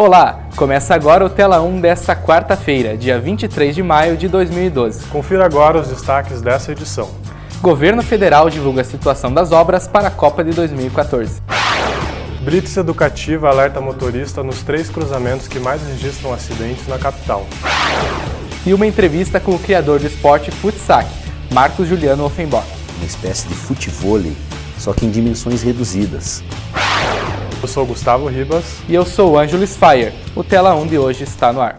Olá! Começa agora o Tela 1 desta quarta-feira, dia 23 de maio de 2012. Confira agora os destaques dessa edição. Governo Federal divulga a situação das obras para a Copa de 2014. Blitz educativa alerta motorista nos 3 cruzamentos que mais registram acidentes na capital. E uma entrevista com o criador do esporte Futsac, Marcos Juliano Offenbach. Uma espécie de futevôlei, só que em dimensões reduzidas. Eu sou Gustavo Ribas. E eu sou o Ângelo Fire. O Tela 1 de hoje está no ar.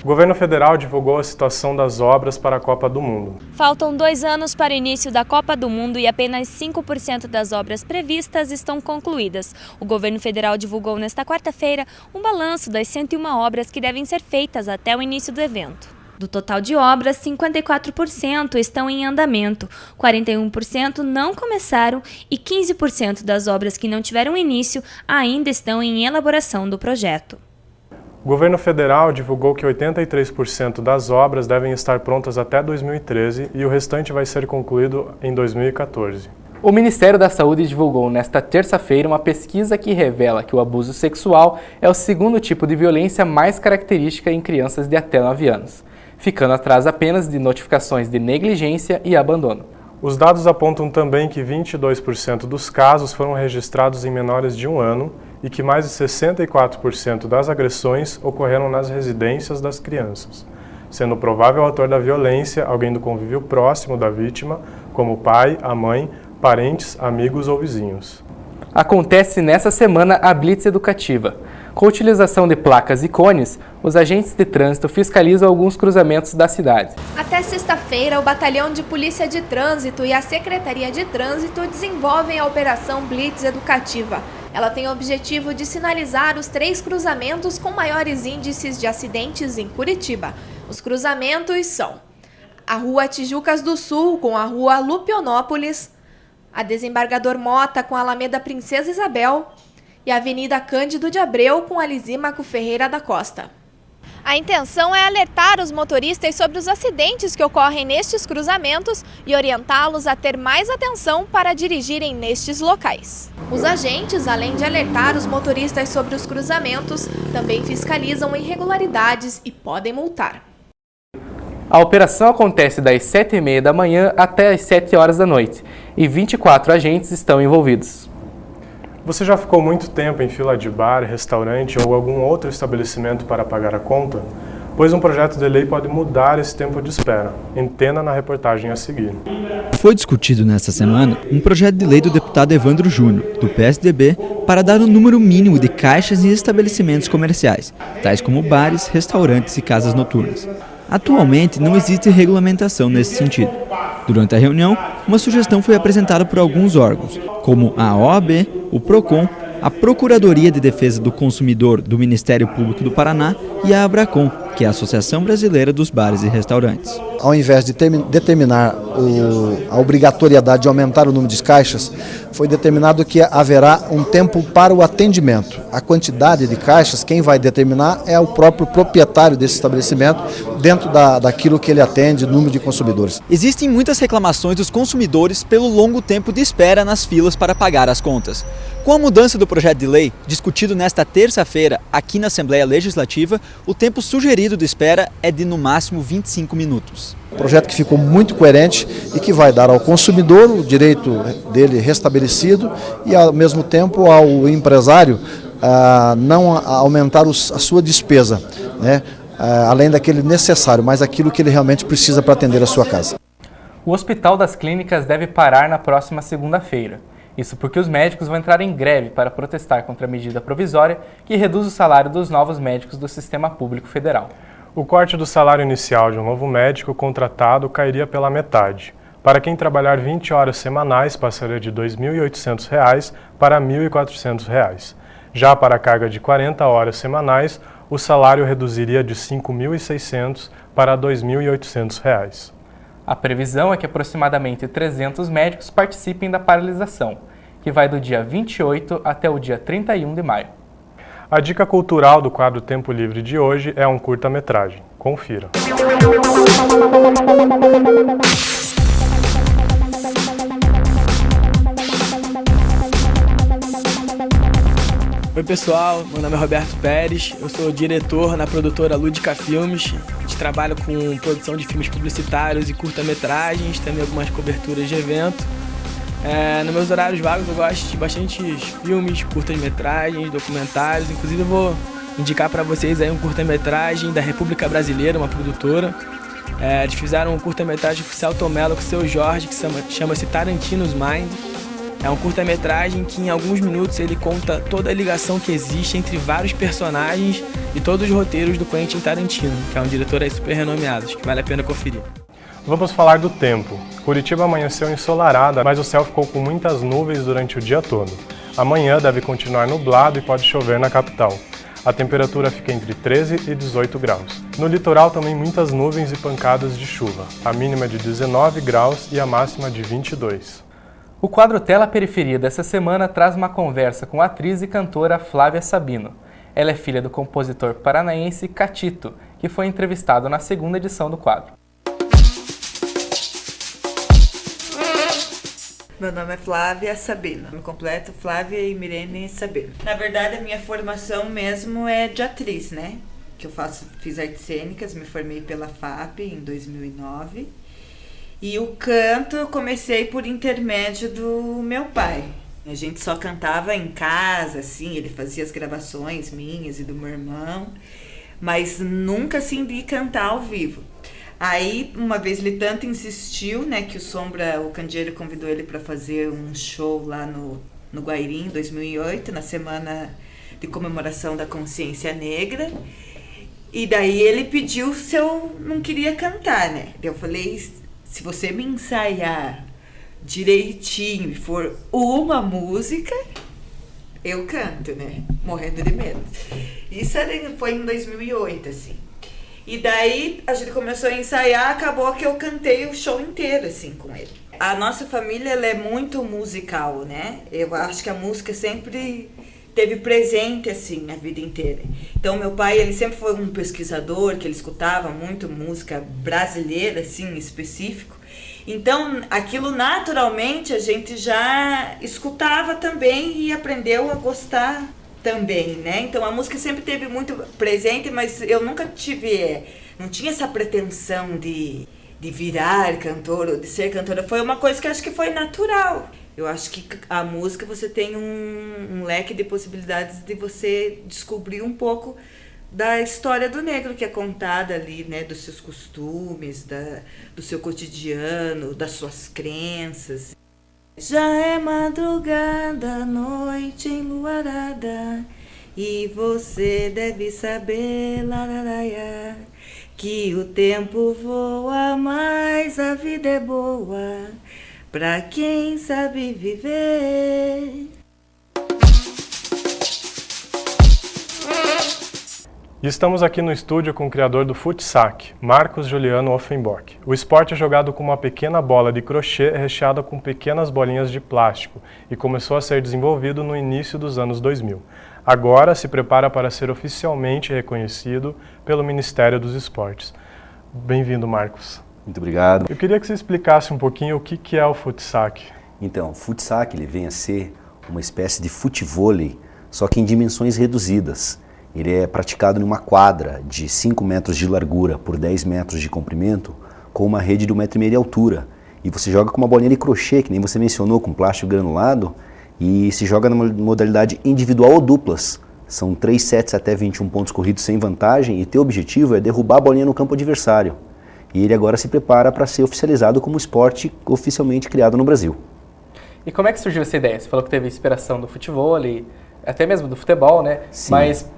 O governo federal divulgou a situação das obras para a Copa do Mundo. Faltam 2 anos para o início da Copa do Mundo e apenas 5% das obras previstas estão concluídas. O governo federal divulgou nesta quarta-feira um balanço das 101 obras que devem ser feitas até o início do evento. Do total de obras, 54% estão em andamento, 41% não começaram e 15% das obras que não tiveram início ainda estão em elaboração do projeto. O governo federal divulgou que 83% das obras devem estar prontas até 2013 e o restante vai ser concluído em 2014. O Ministério da Saúde divulgou nesta terça-feira uma pesquisa que revela que o abuso sexual é o segundo tipo de violência mais característica em crianças de até 9 anos, ficando atrás apenas de notificações de negligência e abandono. Os dados apontam também que 22% dos casos foram registrados em menores de 1 ano e que mais de 64% das agressões ocorreram nas residências das crianças, sendo o provável autor da violência alguém do convívio próximo da vítima, como o pai, a mãe, parentes, amigos ou vizinhos. Acontece nessa semana a Blitz educativa. Com a utilização de placas e cones, os agentes de trânsito fiscalizam alguns cruzamentos da cidade. Até sexta-feira, o Batalhão de Polícia de Trânsito e a Secretaria de Trânsito desenvolvem a Operação Blitz Educativa. Ela tem o objetivo de sinalizar os 3 cruzamentos com maiores índices de acidentes em Curitiba. Os cruzamentos são a Rua Tijucas do Sul com a Rua Lupionópolis, a Desembargador Mota com a Alameda Princesa Isabel e a Avenida Cândido de Abreu com a Lisímaco Ferreira da Costa. A intenção é alertar os motoristas sobre os acidentes que ocorrem nestes cruzamentos e orientá-los a ter mais atenção para dirigirem nestes locais. Os agentes, além de alertar os motoristas sobre os cruzamentos, também fiscalizam irregularidades e podem multar. A operação acontece das 7h30 da manhã até as 7 horas da noite e 24 agentes estão envolvidos. Você já ficou muito tempo em fila de bar, restaurante ou algum outro estabelecimento para pagar a conta? Pois um projeto de lei pode mudar esse tempo de espera. Entenda na reportagem a seguir. Foi discutido nesta semana um projeto de lei do deputado Evandro Júnior, do PSDB, para dar um número mínimo de caixas em estabelecimentos comerciais, tais como bares, restaurantes e casas noturnas. Atualmente, não existe regulamentação nesse sentido. Durante a reunião, uma sugestão foi apresentada por alguns órgãos, como a OAB, o PROCON, a Procuradoria de Defesa do Consumidor do Ministério Público do Paraná e a Abracon, que é a Associação Brasileira dos Bares e Restaurantes. Ao invés de determinar a obrigatoriedade de aumentar o número de caixas, foi determinado que haverá um tempo para o atendimento. A quantidade de caixas, quem vai determinar é o próprio proprietário desse estabelecimento, dentro daquilo que ele atende, número de consumidores. Existem muitas reclamações dos consumidores pelo longo tempo de espera nas filas para pagar as contas. Com a mudança do projeto de lei, discutido nesta terça-feira aqui na Assembleia Legislativa, o tempo sugerido de espera é de no máximo 25 minutos. Um projeto que ficou muito coerente e que vai dar ao consumidor o direito dele restabelecido e, ao mesmo tempo, ao empresário não aumentar a sua despesa, né? Além daquele necessário, mas aquilo que ele realmente precisa para atender a sua casa. O Hospital das Clínicas deve parar na próxima segunda-feira. Isso porque os médicos vão entrar em greve para protestar contra a medida provisória que reduz o salário dos novos médicos do Sistema Público Federal. O corte do salário inicial de um novo médico contratado cairia pela metade. Para quem trabalhar 20 horas semanais, passaria de R$ 2.800 para R$ 1.400. Já para a carga de 40 horas semanais, o salário reduziria de R$ 5.600 para R$ 2.800. A previsão é que aproximadamente 300 médicos participem da paralisação, que vai do dia 28 até o dia 31 de maio. A dica cultural do quadro Tempo Livre de hoje é um curta-metragem. Confira. Oi pessoal, meu nome é Roberto Pérez, eu sou diretor na produtora Lúdica Filmes. A gente trabalha com produção de filmes publicitários e curta-metragens, também algumas coberturas de evento. Nos meus horários vagos eu gosto de bastante filmes, curtas-metragens, documentários. Inclusive eu vou indicar para vocês aí um curta-metragem da República Brasileira, uma produtora. Eles fizeram um curta-metragem com o Celton Mello, com o seu Jorge, que chama-se Tarantino's Mind. É um curta-metragem que em alguns minutos ele conta toda a ligação que existe entre vários personagens e todos os roteiros do Quentin Tarantino, que é um diretor aí super renomeado, acho que vale a pena conferir. Vamos falar do tempo. Curitiba amanheceu ensolarada, mas o céu ficou com muitas nuvens durante o dia todo. Amanhã deve continuar nublado e pode chover na capital. A temperatura fica entre 13 e 18 graus. No litoral também muitas nuvens e pancadas de chuva. A mínima é de 19 graus e a máxima de 22. O quadro Tela Periferia dessa semana traz uma conversa com a atriz e cantora Flávia Sabino. Ela é filha do compositor paranaense Catito, que foi entrevistado na segunda edição do quadro. Meu nome é Flávia Sabino, me completo Flávia Imirene Sabino. Na verdade, a minha formação mesmo é de atriz, né? Que eu fiz artes cênicas, me formei pela FAP em 2009. E o canto eu comecei por intermédio do meu pai. A gente só cantava em casa, assim, ele fazia as gravações minhas e do meu irmão, mas nunca assim de cantar ao vivo. Aí, uma vez ele tanto insistiu, né, que o Sombra, o Candeeiro, convidou ele para fazer um show lá no Guairim, em 2008, na semana de comemoração da consciência negra. E daí ele pediu se eu não queria cantar, né? Eu falei, se você me ensaiar direitinho e for uma música, eu canto, né? Morrendo de medo. Isso foi em 2008, assim. E daí a gente começou a ensaiar, acabou que eu cantei o show inteiro, assim, com ele. A nossa família, ela é muito musical, né? Eu acho que a música sempre teve presente, assim, a vida inteira. Então, meu pai, ele sempre foi um pesquisador, que ele escutava muito música brasileira, assim, em específico. Então, aquilo naturalmente a gente já escutava também e aprendeu a gostar também, né? Então a música sempre teve muito presente, mas eu nunca não tinha essa pretensão de virar cantor ou de ser cantora. Foi uma coisa que acho que foi natural. Eu acho que a música você tem um leque de possibilidades de você descobrir um pouco da história do negro que é contada ali, né? Dos seus costumes, do seu cotidiano, das suas crenças. Já é madrugada, noite enluarada, e você deve saber, lararaia, que o tempo voa, mas a vida é boa, pra quem sabe viver. E estamos aqui no estúdio com o criador do Futsac, Marcos Juliano Offenbock. O esporte é jogado com uma pequena bola de crochê recheada com pequenas bolinhas de plástico e começou a ser desenvolvido no início dos anos 2000. Agora se prepara para ser oficialmente reconhecido pelo Ministério dos Esportes. Bem-vindo, Marcos. Muito obrigado. Eu queria que você explicasse um pouquinho o que é o Futsac. Então, o Futsac ele vem a ser uma espécie de futevôlei, só que em dimensões reduzidas. Ele é praticado numa quadra de 5 metros de largura por 10 metros de comprimento, com uma rede de 1,5 metro de altura. E você joga com uma bolinha de crochê, que nem você mencionou, com plástico granulado, e se joga numa modalidade individual ou duplas. São 3 sets até 21 pontos corridos sem vantagem, e teu objetivo é derrubar a bolinha no campo adversário. E ele agora se prepara para ser oficializado como esporte oficialmente criado no Brasil. E como é que surgiu essa ideia? Você falou que teve inspiração do futevôlei, até mesmo do futebol, né? Sim. Mas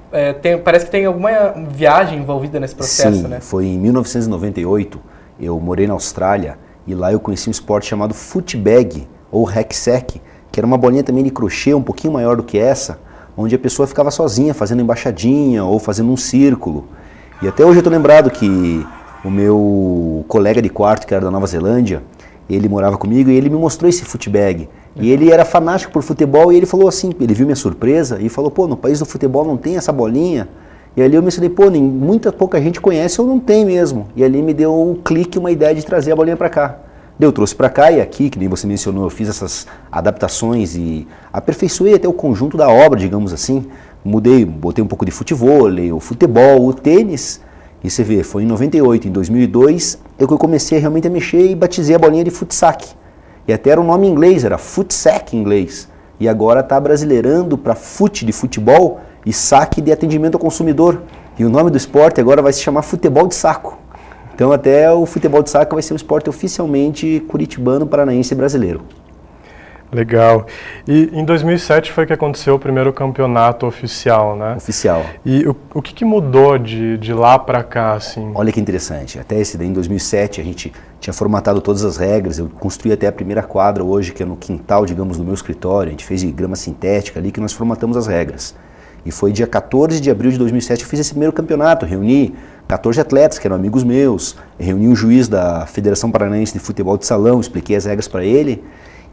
parece que tem alguma viagem envolvida nesse processo, Sim, né? Foi em 1998, eu morei na Austrália e lá eu conheci um esporte chamado footbag ou hacksack, que era uma bolinha também de crochê um pouquinho maior do que essa, onde a pessoa ficava sozinha fazendo embaixadinha ou fazendo um círculo. E até hoje eu tô lembrado que o meu colega de quarto, que era da Nova Zelândia, ele morava comigo e ele me mostrou esse footbag. E ele era fanático por futebol e ele falou assim, ele viu minha surpresa e falou, pô, no país do futebol não tem essa bolinha? E ali eu me falei, pô, pouca gente conhece ou não tem mesmo. E ali me deu um clique, uma ideia de trazer a bolinha pra cá. Eu trouxe para cá e aqui, que nem você mencionou, eu fiz essas adaptações e aperfeiçoei até o conjunto da obra, digamos assim. Mudei, botei um pouco de futevôlei, o futebol, o tênis. E você vê, foi em 98, em 2002, que eu comecei realmente a mexer e batizei a bolinha de futsac. E até era um nome em inglês, era futsac em inglês. E agora está brasileirando para fute de futebol e saque de atendimento ao consumidor. E o nome do esporte agora vai se chamar futebol de saco. Então até o futebol de saco vai ser um esporte oficialmente curitibano, paranaense e brasileiro. Legal. E em 2007 foi que aconteceu o primeiro campeonato oficial, né? Oficial. E o que mudou de lá para cá, assim? Olha que interessante. Até esse daí, em 2007, a gente tinha formatado todas as regras. Eu construí até a primeira quadra hoje, que é no quintal, digamos, do meu escritório. A gente fez de grama sintética ali, que nós formatamos as regras. E foi dia 14 de abril de 2007 que eu fiz esse primeiro campeonato. Reuni 14 atletas que eram amigos meus, reuni um juiz da Federação Paranaense de Futebol de Salão, expliquei as regras para ele.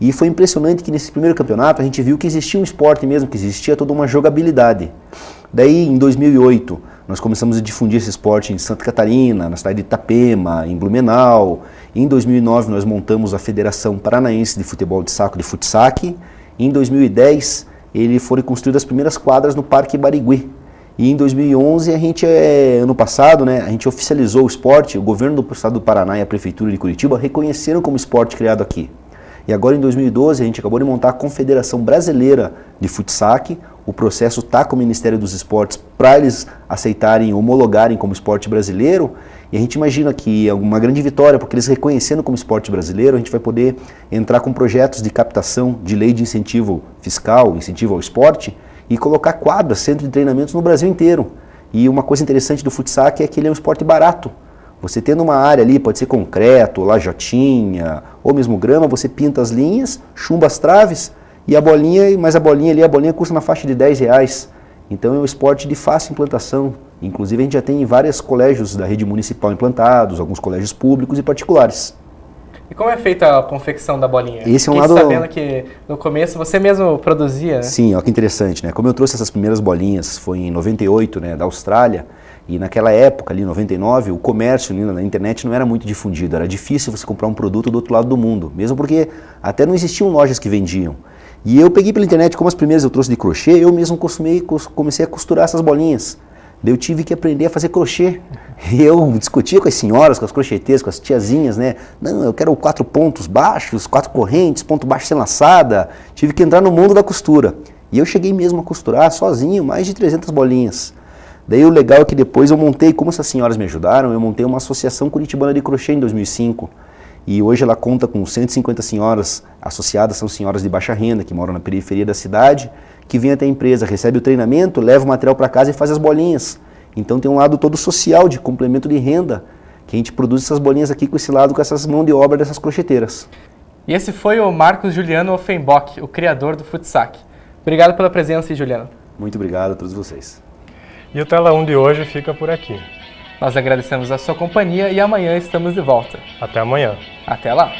E foi impressionante que nesse primeiro campeonato a gente viu que existia um esporte mesmo, que existia toda uma jogabilidade. Daí, em 2008, nós começamos a difundir esse esporte em Santa Catarina, na cidade de Itapema, em Blumenau. Em 2009, nós montamos a Federação Paranaense de Futebol de Saco, de Futsac. Em 2010, foram construídas as primeiras quadras no Parque Barigui. E em 2011, ano passado, a gente oficializou o esporte. O governo do estado do Paraná e a Prefeitura de Curitiba reconheceram como esporte criado aqui. E agora em 2012 a gente acabou de montar a Confederação Brasileira de Futsac. O processo está com o Ministério dos Esportes para eles aceitarem, homologarem como esporte brasileiro. E a gente imagina que é uma grande vitória, porque eles reconhecendo como esporte brasileiro, a gente vai poder entrar com projetos de captação de lei de incentivo fiscal, incentivo ao esporte, e colocar quadras, centros de treinamentos no Brasil inteiro. E uma coisa interessante do futsac é que ele é um esporte barato. Você tendo uma área ali, pode ser concreto, lajotinha, ou mesmo grama, você pinta as linhas, chumba as traves, e a bolinha custa na faixa de R$10. Então é um esporte de fácil implantação. Inclusive a gente já tem vários colégios da rede municipal implantados, alguns colégios públicos e particulares. E como é feita a confecção da bolinha? Esse é um lado... sabendo que no começo você mesmo produzia, né? Sim, olha que interessante, né? Como eu trouxe essas primeiras bolinhas, foi em 98, da Austrália, e naquela época, ali em 99, o comércio na internet não era muito difundido, era difícil você comprar um produto do outro lado do mundo, mesmo porque até não existiam lojas que vendiam. E eu peguei pela internet, como as primeiras eu trouxe de crochê, eu mesmo comecei a costurar essas bolinhas. Daí eu tive que aprender a fazer crochê. E eu discutia com as senhoras, com as crocheteiras, com as tiazinhas, Não, eu quero 4 pontos baixos, 4 correntes, ponto baixo sem laçada. Tive que entrar no mundo da costura. E eu cheguei mesmo a costurar sozinho mais de 300 bolinhas. Daí o legal é que depois eu montei, como essas senhoras me ajudaram, eu montei uma associação curitibana de crochê em 2005. E hoje ela conta com 150 senhoras associadas, são senhoras de baixa renda, que moram na periferia da cidade, que vêm até a empresa, recebe o treinamento, leva o material para casa e faz as bolinhas. Então tem um lado todo social, de complemento de renda, que a gente produz essas bolinhas aqui com esse lado, com essas mãos de obra dessas crocheteiras. E esse foi o Marcos Juliano Offenbock, o criador do futsac. Obrigado pela presença, Juliano. Muito obrigado a todos vocês. E o Tela 1 de hoje fica por aqui. Nós agradecemos a sua companhia e amanhã estamos de volta. Até amanhã. Até lá.